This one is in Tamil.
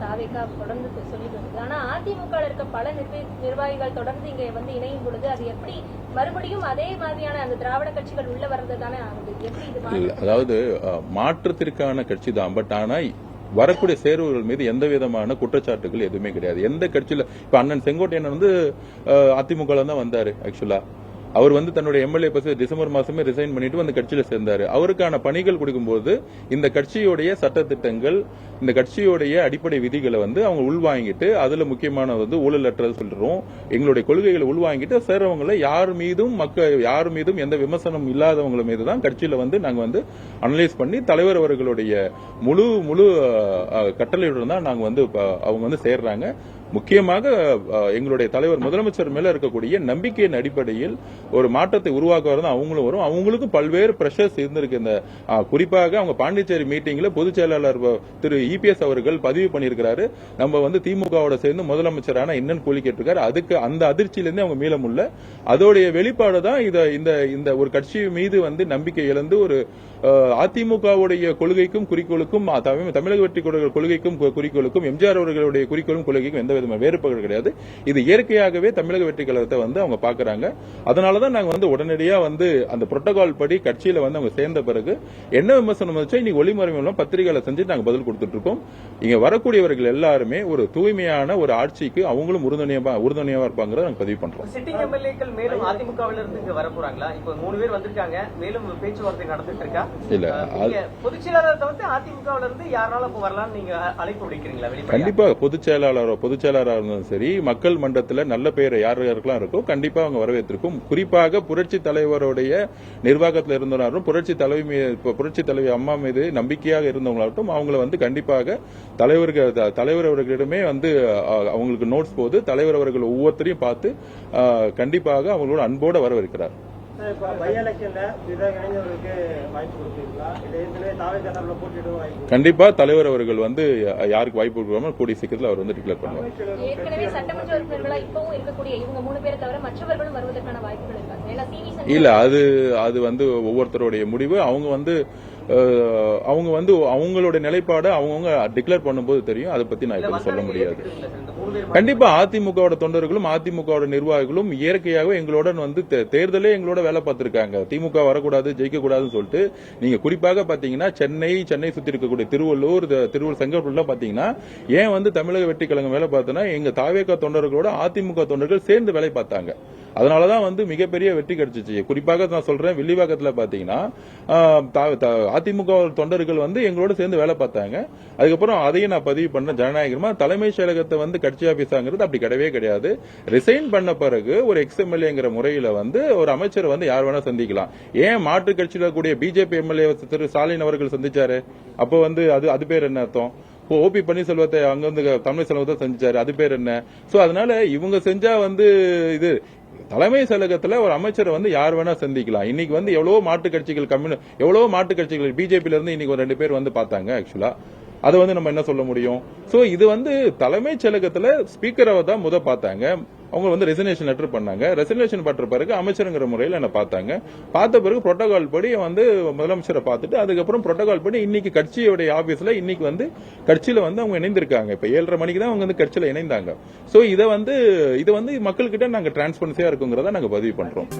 தாவேகா தொடர்ந்து சொல்லிட்டு வருது. ஆனா அதிமுக இருக்க பல நிர்வாகிகள் தொடர்ந்து இங்க வந்து இணையும் பொழுது அது எப்படி மறுபடியும் அதே மாதிரியான அந்த திராவிட கட்சிகள் உள்ள வர்றது தானே ஆகுது? எப்படி இது? அதாவது மாற்றத்திற்கான கட்சி தான். பட் ஆனா வரக்கூடிய சேர்வுகள் மீது எந்த விதமான குற்றச்சாட்டுகள் எதுவுமே கிடையாது. எந்த கட்சியில இப்ப அண்ணன் செங்கோட்டையன் வந்து அதிமுக தான் வந்தாரு. ஆக்சுவலா அவர் வந்து தன்னுடைய எம்எல்ஏ பசி டிசம்பர் மாசமே ரிசைன் பண்ணிட்டு வந்து கட்சியில சேர்ந்தாரு. அவருக்கான பணிகள் கொடுக்கும்போது இந்த கட்சியுடைய சட்டத்திட்டங்கள், இந்த கட்சியுடைய அடிப்படை விதிகளை வந்து அவங்க உள்வாங்கிட்டு, அதுல முக்கியமான வந்து ஊழலற்றது சொல்றோம், எங்களுடைய கொள்கைகளை உள்வாங்கிட்டு சேர்றவங்களை யார் மீதும் எந்த விமர்சனம் இல்லாதவங்க மீது தான் கட்சியில வந்து நாங்க வந்து அனலைஸ் பண்ணி தலைவர் அவர்களுடைய முழு கட்டளையுடன் தான் நாங்க வந்து அவங்க வந்து சேர்றாங்க. முக்கியமாக எங்களுடைய தலைவர் முதலமைச்சர் மேல இருக்கக்கூடிய நம்பிக்கையின் அடிப்படையில் ஒரு மாற்றத்தை உருவாக்குவது அவங்களும் வரும். அவங்களுக்கும் பல்வேறு பிரஷர்ஸ் இருந்திருக்கு. இந்த குறிப்பாக அவங்க பாண்டிச்சேரி மீட்டிங்ல பொதுச் செயலாளர் திரு இபிஎஸ் அவர்கள் பதிவு பண்ணியிருக்கிறாரு, நம்ம வந்து திமுகவோட சேர்ந்து முதலமைச்சரான என்னன்னு கூலி கேட்டிருக்காரு. அதுக்கு அந்த அதிர்ச்சியிலிருந்து அவங்க மீள முடியல. அதோடைய வெளிப்பாடு தான் இந்த ஒரு கட்சி மீது வந்து நம்பிக்கை இழந்து ஒரு அதிமுகவுடைய கொள்கைக்கும் குறிக்கோளுக்கும் தமிழக வெற்றி கொள்கைக்கும் குறிக்கோளுக்கும் எம்ஜிஆர் அவர்களுடைய குறிக்கோளும் கொள்கைக்கும் எந்த விதமான வேறுபாடு கிடையாது. இது இயற்கையாகவே தமிழக வெற்றி கழகத்தை வந்து அவங்க பாக்குறாங்க. அதனாலதான் நாங்க வந்து உடனடியா வந்து அந்த புரோட்டோகால் படி கட்சியில வந்து அவங்க சேர்ந்த பிறகு என்ன விமர்சனம் வந்துச்சோ இன்னைக்கு ஒளிமறை மூலம் பத்திரிகைகளை செஞ்சு நாங்க பதில் கொடுத்துட்டு இருக்கோம். இங்க வரக்கூடியவர்கள் எல்லாருமே ஒரு தூய்மையான ஒரு ஆட்சிக்கு அவங்களும் உறுதுணையா இருப்பாங்க நாங்க பதிவு பண்றோம். சிட்டிங் எம்எல்ஏக்கள் மேலும் அதிமுகவில இருந்து இங்க வர போறாங்களா? இப்ப 3 பேர் வந்திருக்காங்க, மேலும் பேச்சுவார்த்தை நடந்துட்டு இருக்கா? இல்ல பொதுச் செயலாளர் தவிர்த்து அதிமுகவில இருந்து யாராலும் வரலாம்னு நீங்க அழைப்பு விடுக்கிறீங்களா? கண்டிப்பா பொதுச் செயலாளராக இருந்தாலும் சரி, மக்கள் மன்றத்தில் நல்ல பெயரை யாருக்கெல்லாம் இருக்கோ கண்டிப்பா அவங்க வரவேற்றிருக்கும். குறிப்பாக புரட்சி தலைவருடைய நிர்வாகத்தில் இருந்தவரும் புரட்சி தலைவி அம்மா மீது நம்பிக்கையாக இருந்தவங்களாகட்டும் அவங்களை வந்து கண்டிப்பாக தலைவர் அவர்களிடமே வந்து அவங்களுக்கு நோட்ஸ் போது தலைவர் அவர்கள் ஒவ்வொருத்தரையும் பார்த்து கண்டிப்பாக அவங்களோட அன்போட வரவேற்கிறார். கண்டிப்பா தலைவர் அவர்கள் வந்து யாருக்கு வாய்ப்பு கொடுக்காம கூடிய சீக்கிரத்தில் அவர் வந்து டிக்ளேர் பண்ணுவார். இல்ல அது வந்து ஒவ்வொருத்தருடைய முடிவு. அவங்க வந்து அவங்களுடைய நிலைப்பாடு அவங்க டிக்ளேர் பண்ணும்போது தெரியும். அதை பத்தி நான் இப்ப சொல்ல முடியாது. கண்டிப்பா அதிமுக தொண்டர்களும் அதிமுக நிர்வாகிகளும் இயற்கையாகவே எங்களோட வந்து தேர்தலே எங்களோட வேலை பார்த்திருக்காங்க. திமுக வரக்கூடாது, ஜெயிக்க கூடாதுன்னு சொல்லிட்டு நீங்க குறிப்பாக பாத்தீங்கன்னா சென்னை சுத்தி இருக்கக்கூடிய திருவள்ளூர் செங்கல்பட்டுல பாத்தீங்கன்னா ஏன் வந்து தமிழக வெற்றி கழகம் வேலை பார்த்தோன்னா எங்க தாவேகா தொண்டர்களோட அதிமுக தொண்டர்கள் சேர்ந்து வேலை பார்த்தாங்க. அதனாலதான் வந்து மிகப்பெரிய வெற்றி கிடைச்சிச்சு. குறிப்பாக நான் சொல்றேன், வில்லிவாக்கத்துல பாத்தீங்கன்னா அதிமுக தொண்டர்கள் வந்து எங்களோட சேர்ந்து வேலை பார்த்தாங்க. அதுக்கப்புறம் அதையும் நான் பதிவு பண்ண ஜனநாயகமா தலைமைச் செயலகத்தை வந்து கட்சி ஆபீஸாங்கிறது அப்படி கிடையவே கிடையாது. ரிசைன் பண்ண பிறகு ஒரு எக்ஸ்எம்எல்ஏங்கிற முறையில வந்து ஒரு அமைச்சர் வந்து யார் வேணா சந்திக்கலாம். ஏன் மாற்று கட்சியில கூடிய பிஜேபி எம்எல்ஏ திரு ஸ்டாலின் அவர்கள் சந்திச்சாரு? அப்போ வந்து அது பேர் என்ன அர்த்தம்? ஓபி பன்னீர்செல்வத்தை அங்க வந்து தமிழ் செல்வத்தை செஞ்சாரு, அது பேர் என்ன? சோ அதனால இவங்க செஞ்சா வந்து இது தலைமை செயலகத்துல ஒரு அமைச்சரை வந்து யார் வேணா சந்திக்கலாம். இன்னைக்கு வந்து எவ்வளவோ மாட்டு கட்சிகள் பிஜேபியில இருந்து இன்னைக்கு ஒரு 2 பேர் வந்து பார்த்தாங்க. ஆக்சுவலா அதை வந்து நம்ம என்ன சொல்ல முடியும்? சோ இது வந்து தலைமைச் செயலகத்துல ஸ்பீக்கரை தான் பார்த்தாங்க. அவங்க வந்து ரெசிக்னேஷன் லெட்டர் பண்ணாங்க. ரெசிக்னேஷன் பண்ற பிறகு அமைச்சருங்கிற முறையில் என்ன பார்த்தாங்க. பார்த்த பிறகு புரோட்டோகால் படி வந்து முதலமைச்சரை பார்த்துட்டு அதுக்கப்புறம் புரோட்டோகால் படி இன்னைக்கு கட்சியுடைய ஆபீஸ்ல இன்னைக்கு வந்து கட்சியில வந்து அவங்க இணைந்திருக்காங்க. இப்ப 7:30 மணிக்கு தான் அவங்க வந்து கட்சியில இணைந்தாங்க. சோ இதை வந்து மக்கள்கிட்ட நாங்க டிரான்ஸ்பரன்சியா இருக்குங்கிறத நாங்க பதிவு பண்றோம்.